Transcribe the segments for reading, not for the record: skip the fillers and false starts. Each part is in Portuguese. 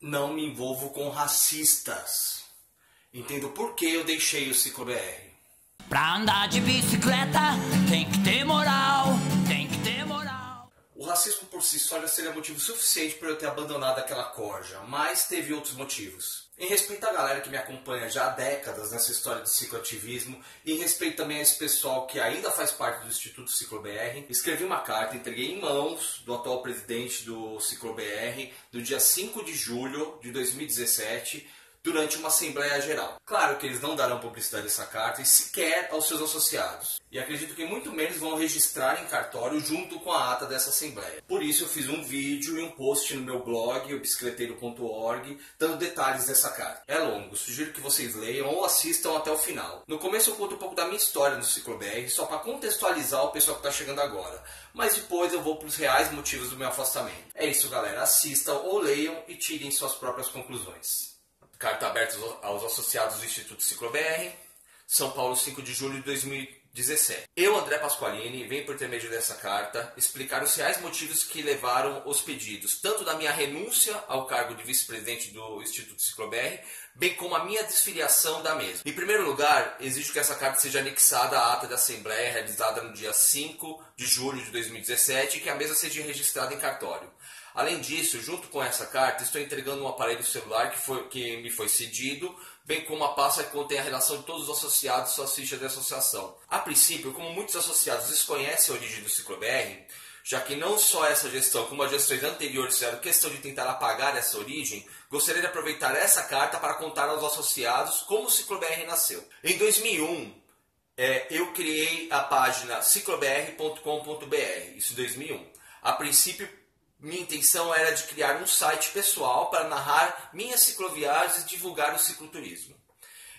Não me envolvo com racistas. Entendo por que eu deixei o CicloBR. Pra andar de bicicleta tem que ter moral, tem que ter moral. O racismo por si só já seria motivo suficiente para eu ter abandonado aquela corja, mas teve outros motivos. Em respeito à galera que me acompanha já há décadas nessa história do cicloativismo, e em respeito também a esse pessoal que ainda faz parte do Instituto CicloBR, escrevi uma carta, entreguei em mãos do atual presidente do CicloBR no dia 5 de julho de 2017, durante uma Assembleia Geral. Claro que eles não darão publicidade a essa carta e sequer aos seus associados. E acredito que muito menos vão registrar em cartório junto com a ata dessa Assembleia. Por isso eu fiz um vídeo e um post no meu blog, o bicicleteiro.org, dando detalhes dessa carta. É longo, sugiro que vocês leiam ou assistam até o final. No começo eu conto um pouco da minha história no CicloBR, só para contextualizar o pessoal que está chegando agora. Mas depois eu vou para os reais motivos do meu afastamento. É isso, galera. Assistam ou leiam e tirem suas próprias conclusões. Carta aberta aos associados do Instituto CicloBR, São Paulo, 5 de julho de 2017. Eu, André Pasqualini, venho por intermédio dessa carta explicar os reais motivos que levaram os pedidos, tanto da minha renúncia ao cargo de vice-presidente do Instituto CicloBR, bem como a minha desfiliação da mesma. Em primeiro lugar, exijo que essa carta seja anexada à ata da Assembleia realizada no dia 5 de julho de 2017 e que a mesma seja registrada em cartório. Além disso, junto com essa carta, estou entregando um aparelho celular que me foi cedido, bem como a pasta que contém a relação de todos os associados e suas fichas de associação. A princípio, como muitos associados desconhecem a origem do CicloBR, já que não só essa gestão, como as gestões anteriores fizeram questão de tentar apagar essa origem, gostaria de aproveitar essa carta para contar aos associados como o CicloBR nasceu. Em 2001, eu criei a página ciclobr.com.br, isso em 2001. A princípio, minha intenção era de criar um site pessoal para narrar minhas cicloviagens e divulgar o cicloturismo.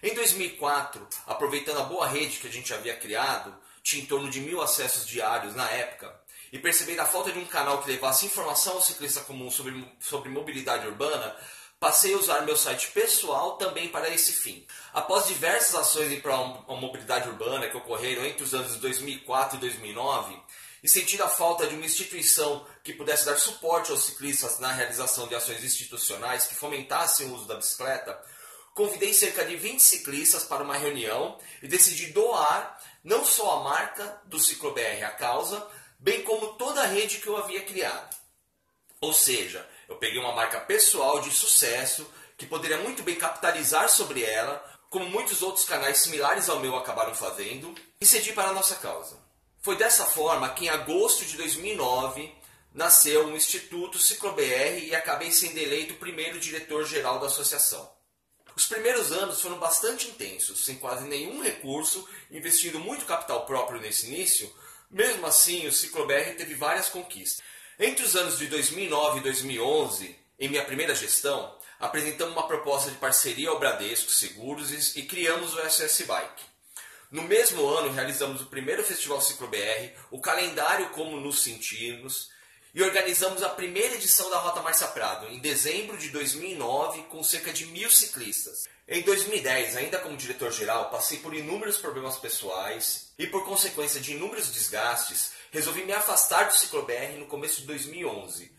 Em 2004, aproveitando a boa rede que a gente havia criado, tinha em torno de 1000 acessos diários na época, e percebendo a falta de um canal que levasse informação ao ciclista comum sobre mobilidade urbana, passei a usar meu site pessoal também para esse fim. Após diversas ações em prol da mobilidade urbana que ocorreram entre os anos de 2004 e 2009, e sentindo a falta de uma instituição que pudesse dar suporte aos ciclistas na realização de ações institucionais que fomentassem o uso da bicicleta, convidei cerca de 20 ciclistas para uma reunião e decidi doar não só a marca do CicloBR à causa, bem como toda a rede que eu havia criado. Ou seja, eu peguei uma marca pessoal de sucesso que poderia muito bem capitalizar sobre ela, como muitos outros canais similares ao meu acabaram fazendo, e cedi para a nossa causa. Foi dessa forma que em agosto de 2009 nasceu o Instituto CicloBR e acabei sendo eleito o primeiro diretor-geral da associação. Os primeiros anos foram bastante intensos, sem quase nenhum recurso, investindo muito capital próprio nesse início. Mesmo assim, o CicloBR teve várias conquistas. Entre os anos de 2009 e 2011, em minha primeira gestão, apresentamos uma proposta de parceria ao Bradesco Seguros e criamos o SOS Bike. No mesmo ano, realizamos o primeiro Festival CicloBR, o calendário Como Nos Sentirmos, e organizamos a primeira edição da Rota Márcia Prado, em dezembro de 2009, com cerca de 1000 ciclistas. Em 2010, ainda como diretor-geral, passei por inúmeros problemas pessoais e, por consequência de inúmeros desgastes, resolvi me afastar do CicloBR no começo de 2011.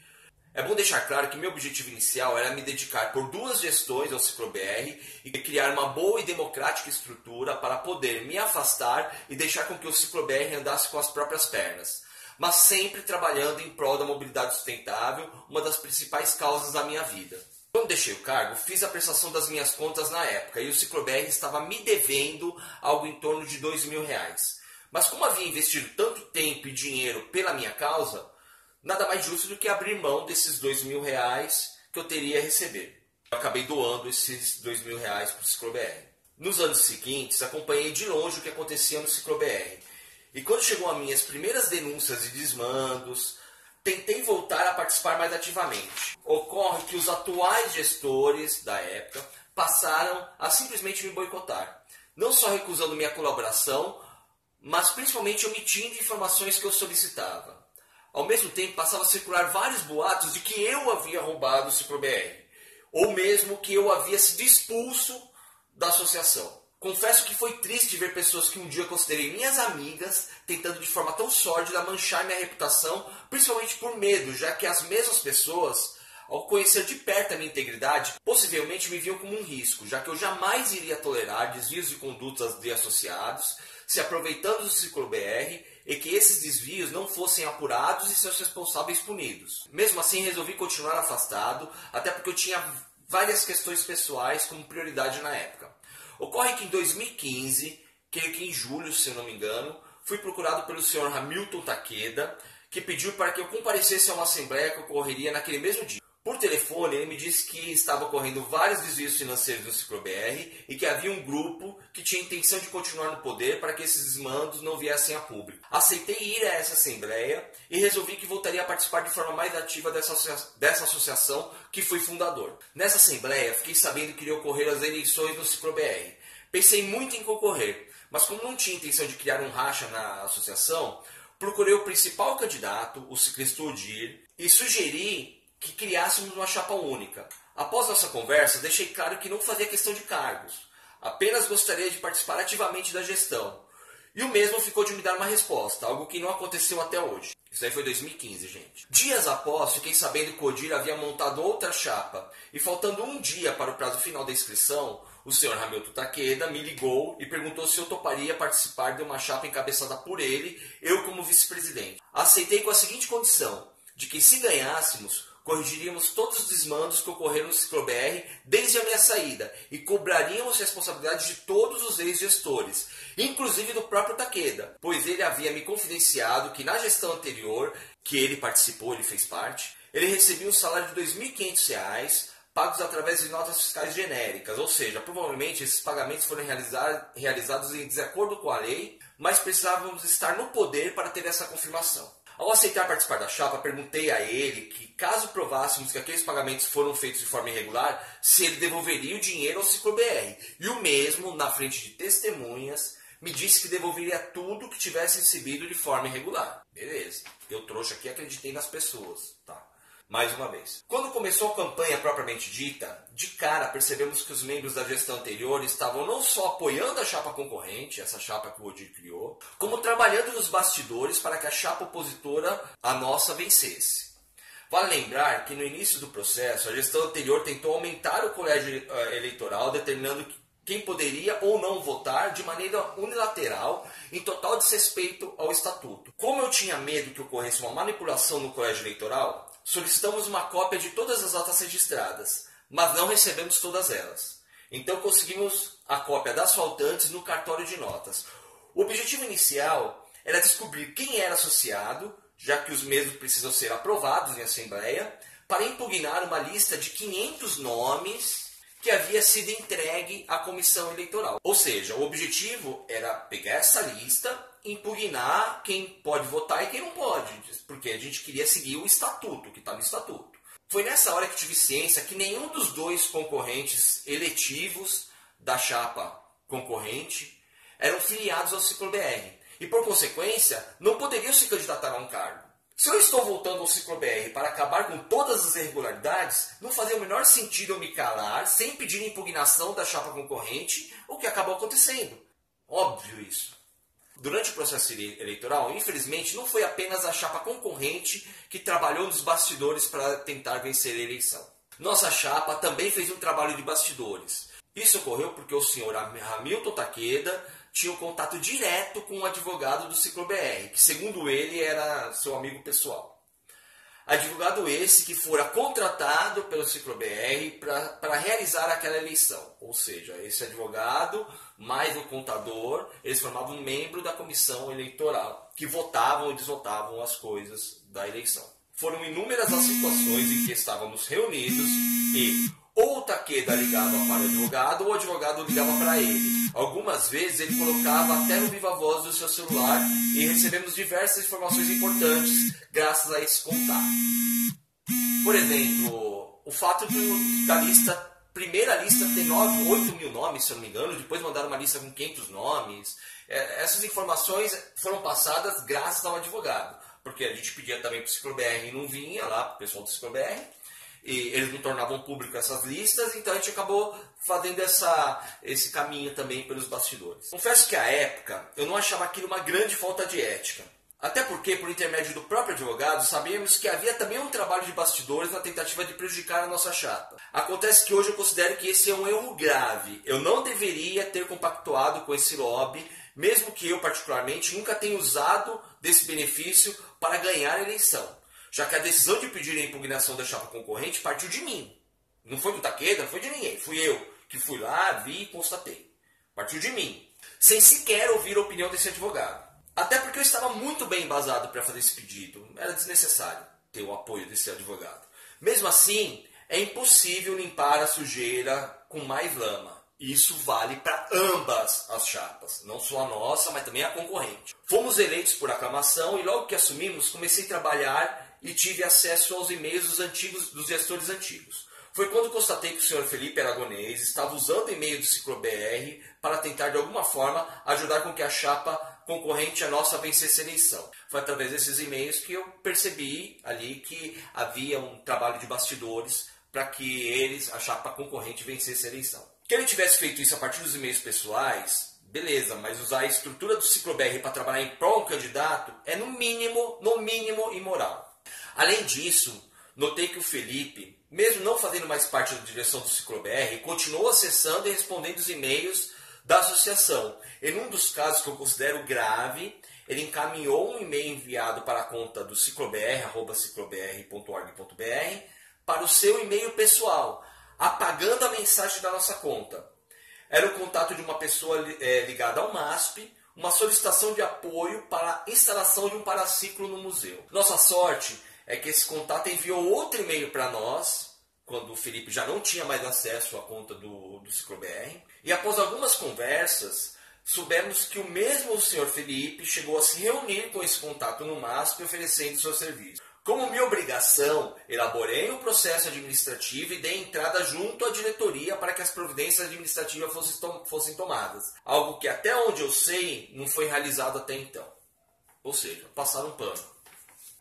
É bom deixar claro que meu objetivo inicial era me dedicar por 2 gestões ao CicloBR e criar uma boa e democrática estrutura para poder me afastar e deixar com que o CicloBR andasse com as próprias pernas, mas sempre trabalhando em prol da mobilidade sustentável, uma das principais causas da minha vida. Quando deixei o cargo, fiz a prestação das minhas contas na época e o CicloBR estava me devendo algo em torno de R$2.000. Mas como havia investido tanto tempo e dinheiro pela minha causa, nada mais justo do que abrir mão desses R$2.000 que eu teria a receber. Eu acabei doando esses R$2.000 para o CicloBR. Nos anos seguintes, acompanhei de longe o que acontecia no CicloBR. E quando chegou a mim as primeiras denúncias de desmandos, tentei voltar a participar mais ativamente. Ocorre que os atuais gestores da época passaram a simplesmente me boicotar. Não só recusando minha colaboração, mas principalmente omitindo informações que eu solicitava. Ao mesmo tempo, passava a circular vários boatos de que eu havia roubado o CicloBR, ou mesmo que eu havia sido expulso da associação. Confesso que foi triste ver pessoas que um dia considerei minhas amigas tentando de forma tão sórdida manchar minha reputação, principalmente por medo, já que as mesmas pessoas Ao conhecer de perto a minha integridade, possivelmente me viam como um risco, já que eu jamais iria tolerar desvios de condutas de associados, se aproveitando do Ciclo BR, e que esses desvios não fossem apurados e seus responsáveis punidos. Mesmo assim, resolvi continuar afastado, até porque eu tinha várias questões pessoais como prioridade na época. Ocorre que em 2015, creio que em julho, se eu não me engano, fui procurado pelo senhor Hamilton Takeda, que pediu para que eu comparecesse a uma assembleia que ocorreria naquele mesmo dia. Por telefone, ele me disse que estava ocorrendo vários desvios financeiros no Ciclo BR e que havia um grupo que tinha intenção de continuar no poder para que esses desmandos não viessem a público. Aceitei ir a essa assembleia e resolvi que voltaria a participar de forma mais ativa dessa associação que fui fundador. Nessa assembleia, fiquei sabendo que iriam ocorrer as eleições no Ciclo BR. Pensei muito em concorrer, mas como não tinha intenção de criar um racha na associação, procurei o principal candidato, o ciclista Odir, e sugeri que criássemos uma chapa única. Após nossa conversa, deixei claro que não fazia questão de cargos, apenas gostaria de participar ativamente da gestão. E o mesmo ficou de me dar uma resposta, algo que não aconteceu até hoje. Isso aí foi 2015, gente. Dias após, fiquei sabendo que o Odir havia montado outra chapa, e faltando um dia para o prazo final da inscrição, o senhor Hamilton Takeda me ligou e perguntou se eu toparia participar de uma chapa encabeçada por ele, eu como vice-presidente. Aceitei com a seguinte condição, de que se ganhássemos, corrigiríamos todos os desmandos que ocorreram no Ciclo BR desde a minha saída e cobraríamos responsabilidade de todos os ex-gestores, inclusive do próprio Takeda, pois ele havia me confidenciado que na gestão anterior, que ele participou, ele fez parte, ele recebia um salário de R$ 2.500 pagos através de notas fiscais genéricas, ou seja, provavelmente esses pagamentos foram realizados em desacordo com a lei, mas precisávamos estar no poder para ter essa confirmação. Ao aceitar participar da chapa, perguntei a ele que, caso provássemos que aqueles pagamentos foram feitos de forma irregular, se ele devolveria o dinheiro ao Ciclo BR. E o mesmo, na frente de testemunhas, me disse que devolveria tudo que tivesse recebido de forma irregular. Beleza, eu trouxa aqui acreditei nas pessoas, tá? Mais uma vez. Quando começou a campanha propriamente dita, de cara percebemos que os membros da gestão anterior estavam não só apoiando a chapa concorrente, essa chapa que o Odir criou, como trabalhando nos bastidores para que a chapa opositora, a nossa, vencesse. Vale lembrar que no início do processo, a gestão anterior tentou aumentar o colégio eleitoral, determinando quem poderia ou não votar de maneira unilateral, em total desrespeito ao estatuto. Como eu tinha medo que ocorresse uma manipulação no colégio eleitoral, solicitamos uma cópia de todas as notas registradas, mas não recebemos todas elas. Então conseguimos a cópia das faltantes no cartório de notas. O objetivo inicial era descobrir quem era associado, já que os mesmos precisam ser aprovados em assembleia, para impugnar uma lista de 500 nomes que havia sido entregue à comissão eleitoral. Ou seja, o objetivo era pegar essa lista e impugnar quem pode votar e quem não pode, porque a gente queria seguir o estatuto, que está no estatuto. Foi nessa hora que tive ciência que nenhum dos dois concorrentes eletivos da chapa concorrente eram filiados ao Ciclo BR e, por consequência, não poderiam se candidatar a um cargo. Se eu estou voltando ao Ciclo BR para acabar com todas as irregularidades, não fazia o menor sentido eu me calar sem pedir impugnação da chapa concorrente, o que acabou acontecendo. Óbvio isso. Durante o processo eleitoral, infelizmente, não foi apenas a chapa concorrente que trabalhou nos bastidores para tentar vencer a eleição. Nossa chapa também fez um trabalho de bastidores. Isso ocorreu porque o senhor Hamilton Takeda tinha um contato direto com um advogado do Ciclo BR, que segundo ele era seu amigo pessoal. Advogado esse que fora contratado pelo Ciclo BR para realizar aquela eleição. Ou seja, esse advogado mais o contador, eles formavam um membro da comissão eleitoral, que votavam e desvotavam as coisas da eleição. Foram inúmeras as situações em que estávamos reunidos e ou o Takeda ligava para o advogado ou o advogado ligava para ele. Algumas vezes ele colocava até no viva voz do seu celular e recebemos diversas informações importantes graças a esse contato. Por exemplo, o fato da primeira lista ter 8 mil nomes, se eu não me engano, depois mandaram uma lista com 500 nomes. Essas informações foram passadas graças ao advogado, porque a gente pedia também para o Ciclo BR e não vinha lá, para o pessoal do Ciclo BR. E eles não tornavam público essas listas, então a gente acabou fazendo esse caminho também pelos bastidores. Confesso que à época eu não achava aquilo uma grande falta de ética. Até porque, por intermédio do próprio advogado, sabemos que havia também um trabalho de bastidores na tentativa de prejudicar a nossa chapa. Acontece que hoje eu considero que esse é um erro grave. Eu não deveria ter compactuado com esse lobby, mesmo que eu, particularmente, nunca tenha usado desse benefício para ganhar a eleição, já que a decisão de pedir a impugnação da chapa concorrente partiu de mim. Não foi do Takeda, não foi de ninguém. Fui eu que fui lá, vi e constatei. Partiu de mim, sem sequer ouvir a opinião desse advogado. Até porque eu estava muito bem embasado para fazer esse pedido. Era desnecessário ter o apoio desse advogado. Mesmo assim, é impossível limpar a sujeira com mais lama. Isso vale para ambas as chapas. Não só a nossa, mas também a concorrente. Fomos eleitos por aclamação e logo que assumimos, comecei a trabalhar e tive acesso aos e-mails dos gestores antigos. Foi quando constatei que o senhor Felipe Aragonês estava usando o e-mail do Ciclo-BR para tentar de alguma forma ajudar com que a chapa concorrente a nossa vencesse a eleição. Foi através desses e-mails que eu percebi ali que havia um trabalho de bastidores para que a chapa concorrente vencesse a eleição. Que ele tivesse feito isso a partir dos e-mails pessoais, beleza, mas usar a estrutura do Ciclo-BR para trabalhar em prol do candidato é no mínimo imoral. Além disso, notei que o Felipe, mesmo não fazendo mais parte da direção do Ciclo-BR, continuou acessando e respondendo os e-mails da associação. Em um dos casos que eu considero grave, ele encaminhou um e-mail enviado para a conta do Ciclo-BR, @ciclobr.org.br, para o seu e-mail pessoal, apagando a mensagem da nossa conta. Era o contato de uma pessoa ligada ao MASP, uma solicitação de apoio para a instalação de um paraciclo no museu. Nossa sorte é que esse contato enviou outro e-mail para nós, quando o Felipe já não tinha mais acesso à conta do Ciclo-BR. E após algumas conversas, soubemos que o mesmo senhor Felipe chegou a se reunir com esse contato no MASP oferecendo seu serviço. Como minha obrigação, elaborei um processo administrativo e dei entrada junto à diretoria para que as providências administrativas fossem tomadas. Algo que até onde eu sei não foi realizado até então. Ou seja, passaram um pano.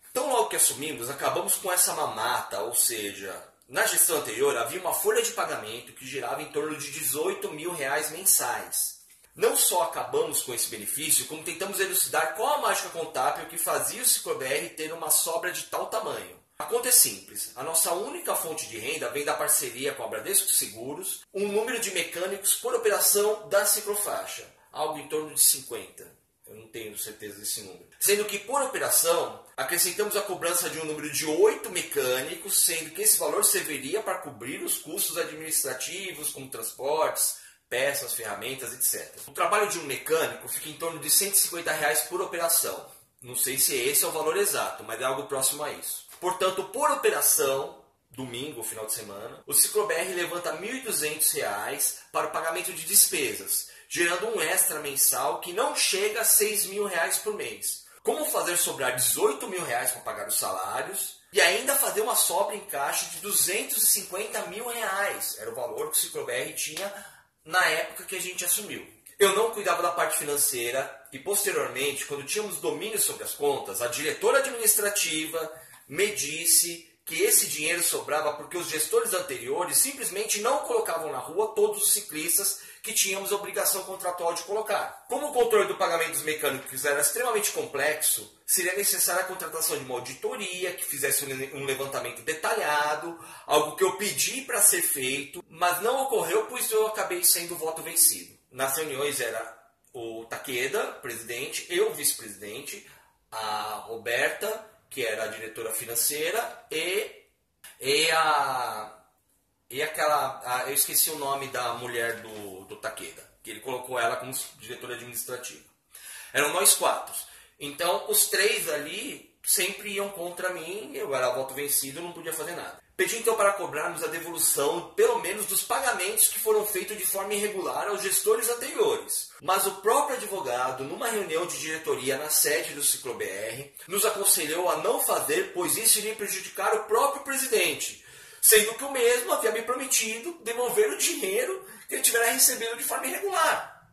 Então logo que assumimos, acabamos com essa mamata, ou seja, na gestão anterior havia uma folha de pagamento que girava em torno de R$18 mil mensais. Não só acabamos com esse benefício, como tentamos elucidar qual a mágica contábil que fazia o Ciclo-BR ter uma sobra de tal tamanho. A conta é simples. A nossa única fonte de renda vem da parceria com a Bradesco Seguros, um número de mecânicos por operação da ciclofaixa, algo em torno de 50. Eu não tenho certeza desse número. Sendo que por operação, acrescentamos a cobrança de um número de 8 mecânicos, sendo que esse valor serviria para cobrir os custos administrativos, como transportes, peças, ferramentas, etc. O trabalho de um mecânico fica em torno de R$150 por operação. Não sei se esse é o valor exato, mas é algo próximo a isso. Portanto, por operação, domingo, final de semana, o Ciclo-BR levanta R$1.200 para o pagamento de despesas, gerando um extra mensal que não chega a R$6 mil por mês. Como fazer sobrar R$18 mil para pagar os salários e ainda fazer uma sobra em caixa de R$250 mil? Era o valor que o Ciclo-BR tinha na época que a gente assumiu. Eu não cuidava da parte financeira e posteriormente, quando tínhamos domínio sobre as contas, a diretora administrativa me disse que esse dinheiro sobrava porque os gestores anteriores simplesmente não colocavam na rua todos os ciclistas que tínhamos a obrigação contratual de colocar. Como o controle do pagamento dos mecânicos era extremamente complexo, seria necessária a contratação de uma auditoria que fizesse um levantamento detalhado, algo que eu pedi para ser feito, mas não ocorreu, pois eu acabei sendo o voto vencido. Nas reuniões era o Takeda, presidente, eu, vice-presidente, a Roberta, que era a diretora financeira, eu esqueci o nome da mulher do Takeda, que ele colocou ela como diretora administrativa. Eram nós 4. Então, os 3 ali sempre iam contra mim, eu era voto vencido, não podia fazer nada. Pedi então para cobrarmos a devolução, pelo menos, dos pagamentos que foram feitos de forma irregular aos gestores anteriores. Mas o próprio advogado, numa reunião de diretoria na sede do Ciclo-BR, nos aconselhou a não fazer, pois isso iria prejudicar o próprio presidente, sendo que o mesmo havia me prometido devolver o dinheiro que ele tivera recebido de forma irregular.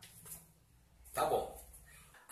Tá bom.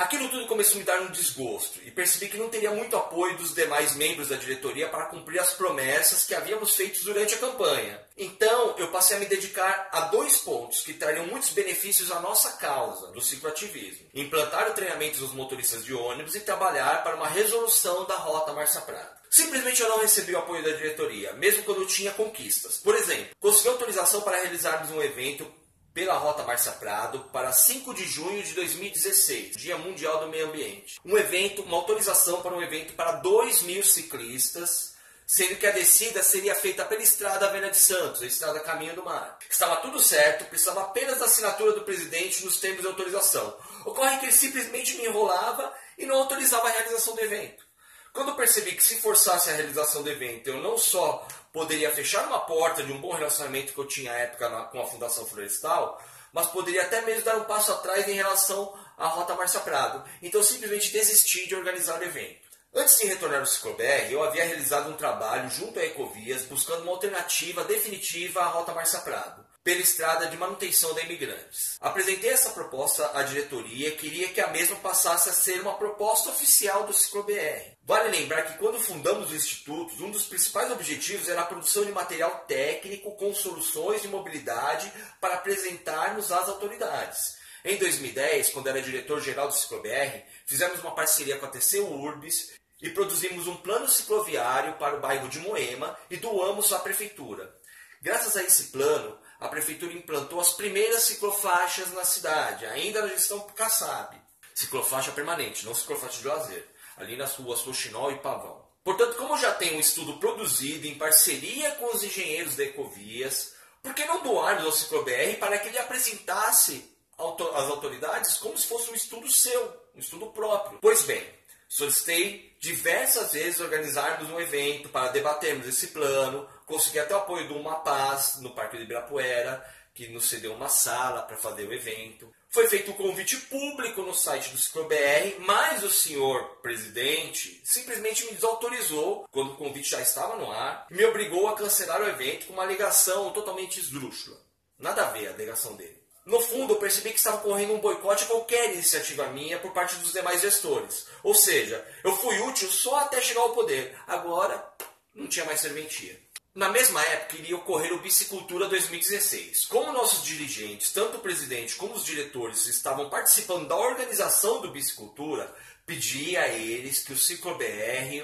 Aquilo tudo começou a me dar um desgosto e percebi que não teria muito apoio dos demais membros da diretoria para cumprir as promessas que havíamos feito durante a campanha. Então, eu passei a me dedicar a 2 pontos que trariam muitos benefícios à nossa causa, do cicloativismo. Implantar o treinamento dos motoristas de ônibus e trabalhar para uma resolução da Rota Márcia Prado. Simplesmente eu não recebi o apoio da diretoria, mesmo quando eu tinha conquistas. Por exemplo, consegui autorização para realizarmos um evento pela Rota Márcia Prado para 5 de junho de 2016, Dia Mundial do Meio Ambiente. Uma autorização para um evento para 2.000 ciclistas, sendo que a descida seria feita pela Estrada Vena de Santos, a Estrada Caminho do Mar. Estava tudo certo, precisava apenas da assinatura do presidente nos termos de autorização. Ocorre que ele simplesmente me enrolava e não autorizava a realização do evento. Quando percebi que se forçasse a realização do evento, eu não só poderia fechar uma porta de um bom relacionamento que eu tinha à época com a Fundação Florestal, mas poderia até mesmo dar um passo atrás em relação à Rota Márcia Prado. Então eu simplesmente desisti de organizar o evento. Antes de retornar ao CicloBR, eu havia realizado um trabalho junto à Ecovias buscando uma alternativa definitiva à Rota Márcia Prado, pela estrada de manutenção da Imigrantes. Apresentei essa proposta à diretoria e queria que a mesma passasse a ser uma proposta oficial do CicloBR. Vale lembrar que quando fundamos o Instituto, um dos principais objetivos era a produção de material técnico com soluções de mobilidade para apresentarmos às autoridades. Em 2010, quando era diretor-geral do CicloBR, fizemos uma parceria com a TC Urbis e produzimos um plano cicloviário para o bairro de Moema e doamos à prefeitura. Graças a esse plano, a prefeitura implantou as primeiras ciclofaixas na cidade, ainda na gestão Kassab. Ciclofaixa permanente, não ciclofaixa de lazer, ali nas ruas Rouxinol e Pavão. Portanto, como já tem um estudo produzido em parceria com os engenheiros da Ecovias, por que não doarmos ao CicloBR para que ele apresentasse às autoridades como se fosse um estudo seu, um estudo próprio? Pois bem, solicitei diversas vezes organizarmos um evento para debatermos esse plano, consegui até o apoio do Uma Paz no Parque de Ibirapuera, que nos cedeu uma sala para fazer o evento. Foi feito um convite público no site do CicloBR, mas o senhor presidente simplesmente me desautorizou quando o convite já estava no ar e me obrigou a cancelar o evento com uma alegação totalmente esdrúxula. Nada a ver a alegação dele. No fundo, eu percebi que estava correndo um boicote a qualquer iniciativa minha por parte dos demais gestores. Ou seja, eu fui útil só até chegar ao poder. Agora, não tinha mais serventia. Na mesma época, iria ocorrer o Bicicultura 2016. Como nossos dirigentes, tanto o presidente como os diretores, estavam participando da organização do Bicicultura, pedi a eles que o CicloBR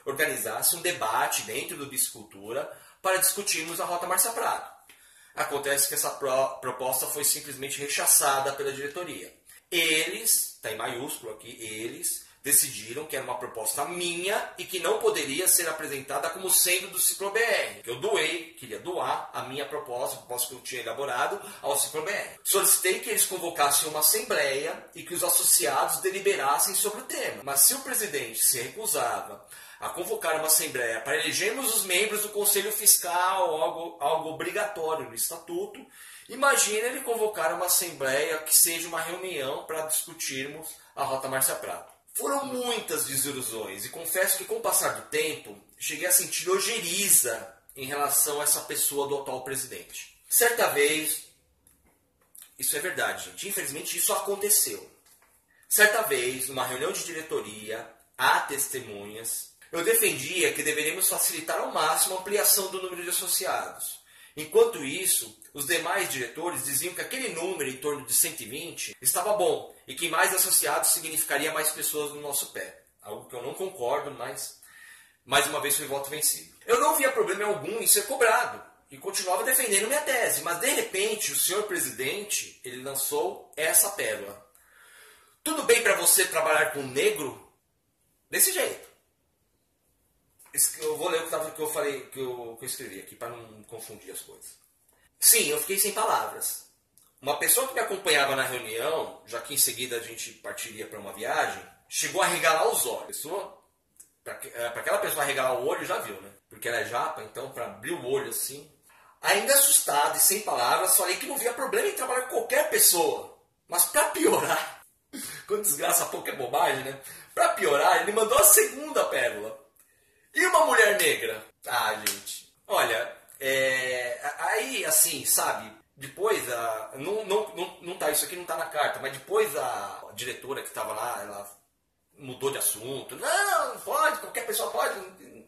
organizasse um debate dentro do Bicicultura para discutirmos a Rota Márcia Prado. Acontece que essa proposta foi simplesmente rechaçada pela diretoria. Eles, está em maiúsculo aqui, eles decidiram que era uma proposta minha e que não poderia ser apresentada como sendo do CicloBR. Eu queria doar a minha proposta, a proposta que eu tinha elaborado, ao CicloBR. Solicitei que eles convocassem uma assembleia e que os associados deliberassem sobre o tema. Mas se o presidente se recusava a convocar uma assembleia para elegermos os membros do Conselho Fiscal, algo obrigatório no Estatuto, imagina ele convocar uma assembleia que seja uma reunião para discutirmos a Rota Márcia Prado. Foram muitas desilusões e confesso que com o passar do tempo cheguei a sentir ojeriza em relação a essa pessoa do atual presidente. Certa vez, isso é verdade, gente, infelizmente isso aconteceu. Certa vez, numa reunião de diretoria, há testemunhas, eu defendia que deveríamos facilitar ao máximo a ampliação do número de associados. Enquanto isso, os demais diretores diziam que aquele número, em torno de 120, estava bom e que mais associados significaria mais pessoas no nosso pé. Algo que eu não concordo, mas mais uma vez foi voto vencido. Eu não via problema algum em ser cobrado e continuava defendendo minha tese, mas de repente o senhor presidente ele lançou essa pérola. Tudo bem para você trabalhar com negro? Desse jeito. Eu vou ler o que eu falei, que eu escrevi aqui, para não confundir as coisas. Sim, eu fiquei sem palavras. Uma pessoa que me acompanhava na reunião, já que em seguida a gente partiria para uma viagem, chegou a regalar os olhos. Para aquela pessoa regalar o olho, já viu, né? Porque ela é japa, então para abrir o olho assim. Ainda assustado e sem palavras, falei que não via problema em trabalhar com qualquer pessoa. Mas para piorar, quando desgraça pouco é bobagem, né? Para piorar, ele mandou a segunda pérola. E uma mulher negra? Ah, gente, olha, aí assim, sabe, Depois, não tá, isso aqui não tá na carta, mas depois a diretora que estava lá, ela mudou de assunto. Não pode, qualquer pessoa pode,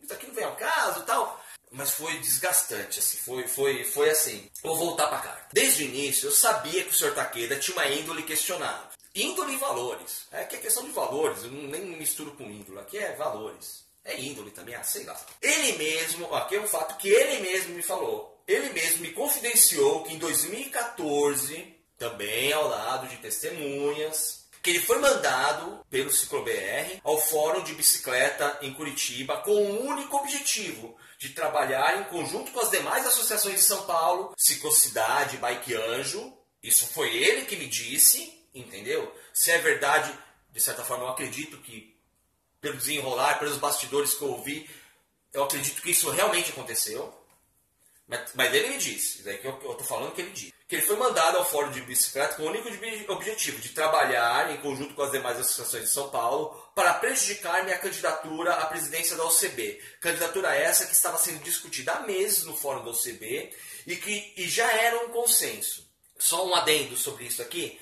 isso aqui não vem ao caso e tal. Mas foi desgastante, assim, foi assim. Vou voltar pra carta. Desde o início, eu sabia que o Sr. Takeda tinha uma índole questionável. Índole e valores. É que é questão de valores, eu nem misturo com índole, aqui é valores. É índole também, sei lá. Ele mesmo, aqui é um fato que ele mesmo me falou. Ele mesmo me confidenciou que em 2014, também ao lado de testemunhas, que ele foi mandado pelo CicloBR ao Fórum de Bicicleta em Curitiba com o único objetivo de trabalhar em conjunto com as demais associações de São Paulo, Ciclocidade, Bike Anjo. Isso foi ele que me disse, entendeu? Se é verdade, de certa forma eu acredito que, pelo desenrolar, pelos bastidores que eu ouvi, eu acredito que isso realmente aconteceu. Mas ele me disse, daí que eu tô falando que ele disse, que ele foi mandado ao Fórum de Bicicleta com o único objetivo de trabalhar em conjunto com as demais associações de São Paulo para prejudicar minha candidatura à presidência da OCB. Candidatura essa que estava sendo discutida há meses no Fórum da OCB e já era um consenso. Só um adendo sobre isso aqui.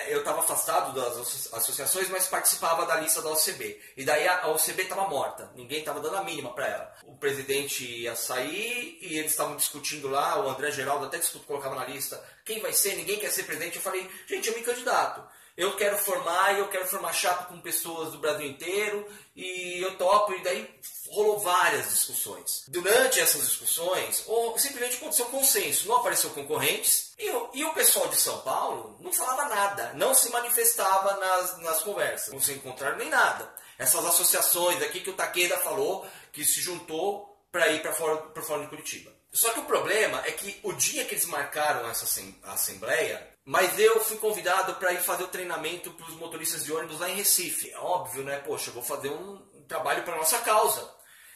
Eu estava afastado das associações, mas participava da lista da OCB. E daí a OCB estava morta, ninguém estava dando a mínima para ela. O presidente ia sair e eles estavam discutindo lá, o André Geraldo até colocava na lista, quem vai ser, ninguém quer ser presidente. Eu falei, gente, eu me candidato. Eu quero formar chapa com pessoas do Brasil inteiro e eu topo. E daí rolou várias discussões. Durante essas discussões, simplesmente aconteceu consenso, não apareceu concorrentes e o pessoal de São Paulo não falava nada, não se manifestava nas conversas, não se encontraram nem nada. Essas associações aqui que o Takeda falou que se juntou para ir para o Fórum de Curitiba. Só que o problema é que o dia que eles marcaram essa assembleia, mas eu fui convidado para ir fazer o treinamento para os motoristas de ônibus lá em Recife. É óbvio, né? Poxa, eu vou fazer um trabalho para nossa causa.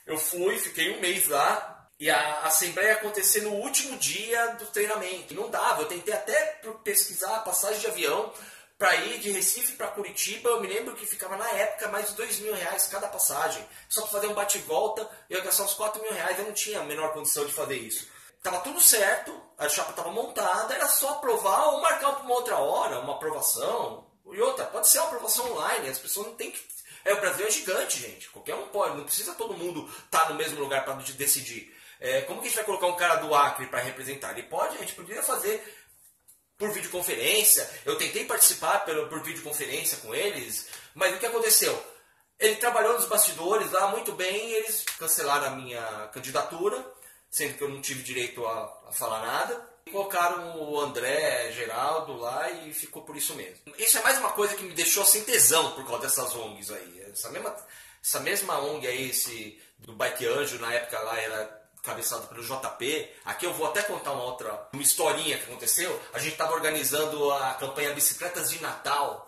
Eu fui, fiquei um mês lá e a assembleia ia acontecer no último dia do treinamento. Não dava, eu tentei até pesquisar a passagem de avião para ir de Recife para Curitiba. Eu me lembro que ficava na época mais de R$2.000 cada passagem. Só para fazer um bate-volta eu ia gastar uns R$4.000. Eu não tinha a menor condição de fazer isso. Tava tudo certo, a chapa estava montada, era só aprovar ou marcar para uma outra hora, uma aprovação. E outra, pode ser uma aprovação online, as pessoas não têm que... O Brasil é gigante, gente, qualquer um pode, não precisa todo mundo estar no mesmo lugar para decidir. Como que a gente vai colocar um cara do Acre para representar? Ele pode, a gente poderia fazer por videoconferência. Eu tentei participar por videoconferência com eles, mas o que aconteceu? Ele trabalhou nos bastidores lá muito bem e eles cancelaram a minha candidatura, sendo que eu não tive direito a falar nada. E colocaram o André Geraldo lá e ficou por isso mesmo. Isso é mais uma coisa que me deixou sem tesão por causa dessas ONGs aí. Essa mesma ONG aí, do Bike Anjo, na época lá era cabeçado pelo JP. Aqui eu vou até contar uma historinha que aconteceu. A gente estava organizando a campanha Bicicletas de Natal.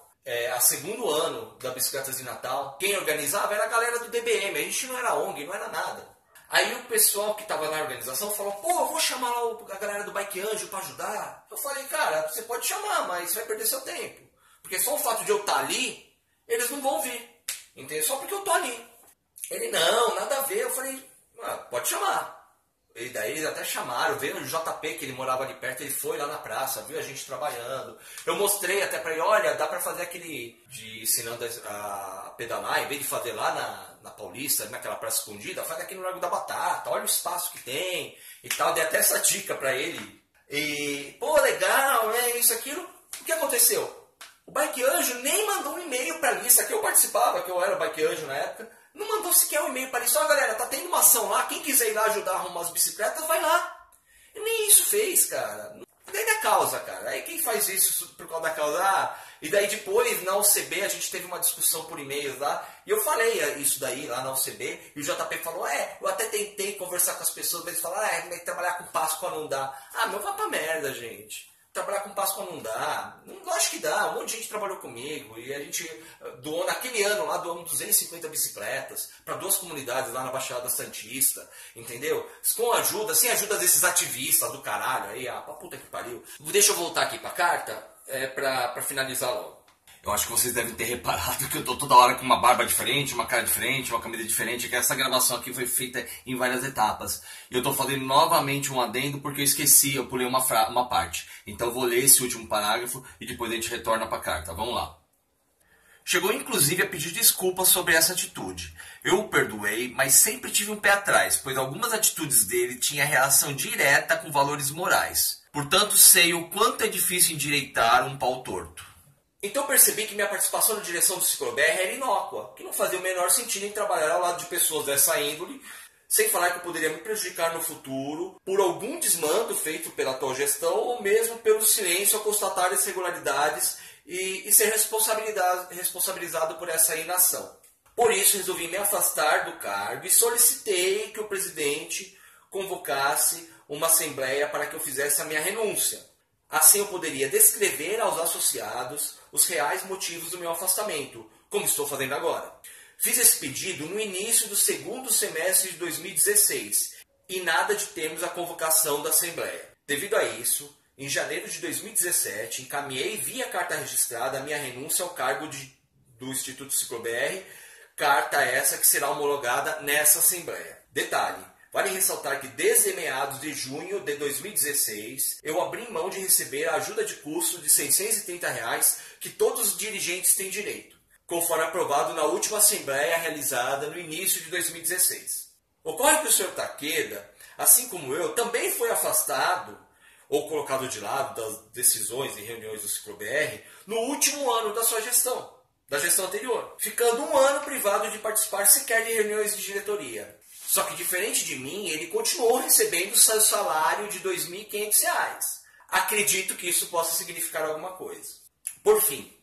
A segundo ano da Bicicletas de Natal. Quem organizava era a galera do DBM. A gente não era ONG, não era nada. Aí o pessoal que estava na organização falou, pô, eu vou chamar lá a galera do Bike Anjo para ajudar. Eu falei, cara, você pode chamar, mas você vai perder seu tempo. Porque só o fato de eu estar ali, eles não vão vir. Entendeu? Só porque eu tô ali. Ele, não, nada a ver. Eu falei, pode chamar. E daí eles até chamaram, veio o JP, que ele morava ali perto, ele foi lá na praça, viu a gente trabalhando. Eu mostrei até pra ele, olha, dá pra fazer aquele de ensinando a pedalar, em vez de fazer lá na Paulista, naquela praça escondida, faz aqui no Largo da Batata, olha o espaço que tem e tal. Dei até essa dica pra ele. E, pô, legal, né, isso, aquilo. O que aconteceu? O Bike Anjo nem mandou um e-mail pra lista, que eu participava, que eu era o Bike Anjo na época. Não mandou sequer um e-mail para isso. Ó, galera, tá tendo uma ação lá. Quem quiser ir lá ajudar a arrumar as bicicletas, vai lá. E nem isso fez, cara. Nem da causa, cara. Aí quem faz isso por causa da causa? E daí depois, na UCB, a gente teve uma discussão por e-mails lá. E eu falei isso daí lá na UCB. E o JP falou, eu até tentei conversar com as pessoas. Mas eles falaram, trabalhar com Páscoa não dá. Meu, vai pra merda, gente. Trabalhar com Páscoa não dá. Não acho que dá. Um monte de gente trabalhou comigo. E a gente doou, naquele ano lá, doamos 250 bicicletas para 2 comunidades lá na Baixada Santista. Entendeu? Com ajuda, sem ajuda desses ativistas do caralho aí. Pra puta que pariu. Deixa eu voltar aqui pra carta pra finalizar logo. Eu acho que vocês devem ter reparado que eu tô toda hora com uma barba diferente, uma cara diferente, uma camisa diferente, que essa gravação aqui foi feita em várias etapas. E eu tô fazendo novamente um adendo porque eu esqueci, eu pulei uma parte. Então eu vou ler esse último parágrafo e depois a gente retorna pra carta. Vamos lá. Chegou inclusive a pedir desculpas sobre essa atitude. Eu o perdoei, mas sempre tive um pé atrás, pois algumas atitudes dele tinham reação direta com valores morais. Portanto, sei o quanto é difícil endireitar um pau torto. Então percebi que minha participação na direção do Ciclobr era inócua, que não fazia o menor sentido em trabalhar ao lado de pessoas dessa índole, sem falar que eu poderia me prejudicar no futuro por algum desmando feito pela atual gestão ou mesmo pelo silêncio ao constatar irregularidades e ser responsabilizado por essa inação. Por isso resolvi me afastar do cargo e solicitei que o presidente convocasse uma assembleia para que eu fizesse a minha renúncia. Assim eu poderia descrever aos associados os reais motivos do meu afastamento, como estou fazendo agora. Fiz esse pedido no início do segundo semestre de 2016 e nada de termos a convocação da Assembleia. Devido a isso, em janeiro de 2017, encaminhei via carta registrada a minha renúncia ao cargo do Instituto Ciclobr, carta essa que será homologada nessa Assembleia. Detalhe. Vale ressaltar que desde meados de junho de 2016, eu abri mão de receber a ajuda de custo de R$ 630 que todos os dirigentes têm direito, conforme aprovado na última assembleia realizada no início de 2016. Ocorre que o Sr. Takeda, assim como eu, também foi afastado ou colocado de lado das decisões e reuniões do Ciclobr no último ano da sua gestão, da gestão anterior, ficando um ano privado de participar sequer de reuniões de diretoria. Só que, diferente de mim, ele continuou recebendo seu salário de R$ 2.500. Acredito que isso possa significar alguma coisa. Por fim,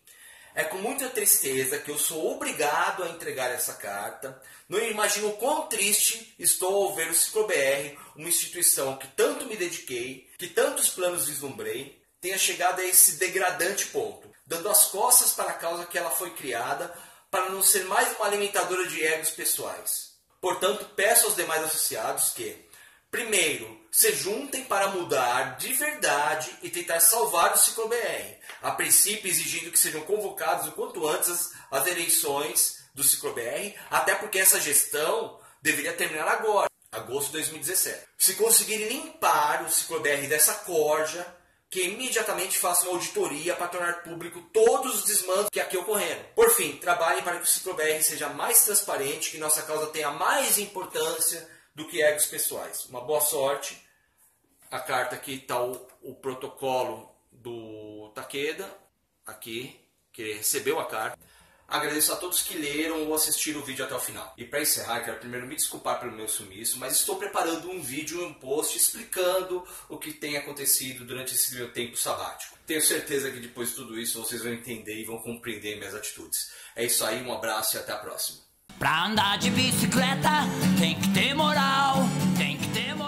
é com muita tristeza que eu sou obrigado a entregar essa carta. Não imagino o quão triste estou ao ver o Ciclobr, uma instituição que tanto me dediquei, que tantos planos vislumbrei, tenha chegado a esse degradante ponto, dando as costas para a causa que ela foi criada, para não ser mais uma alimentadora de egos pessoais. Portanto, peço aos demais associados que, primeiro, se juntem para mudar de verdade e tentar salvar o Ciclobr, a princípio exigindo que sejam convocados o quanto antes as eleições do Ciclobr, até porque essa gestão deveria terminar agora, agosto de 2017. Se conseguirem limpar o Ciclobr dessa corja, que imediatamente faça uma auditoria para tornar público todos os desmandos que aqui ocorreram. Por fim, trabalhem para que o Ciclobr seja mais transparente, que nossa causa tenha mais importância do que egos pessoais. Uma boa sorte. A carta aqui está o protocolo do Takeda, aqui, que recebeu a carta. Agradeço a todos que leram ou assistiram o vídeo até o final. E para encerrar, quero primeiro me desculpar pelo meu sumiço, mas estou preparando um vídeo e um post explicando o que tem acontecido durante esse meu tempo sabático. Tenho certeza que depois de tudo isso vocês vão entender e vão compreender minhas atitudes. É isso aí, um abraço e até a próxima. Pra andar de bicicleta tem que ter moral, tem que ter moral.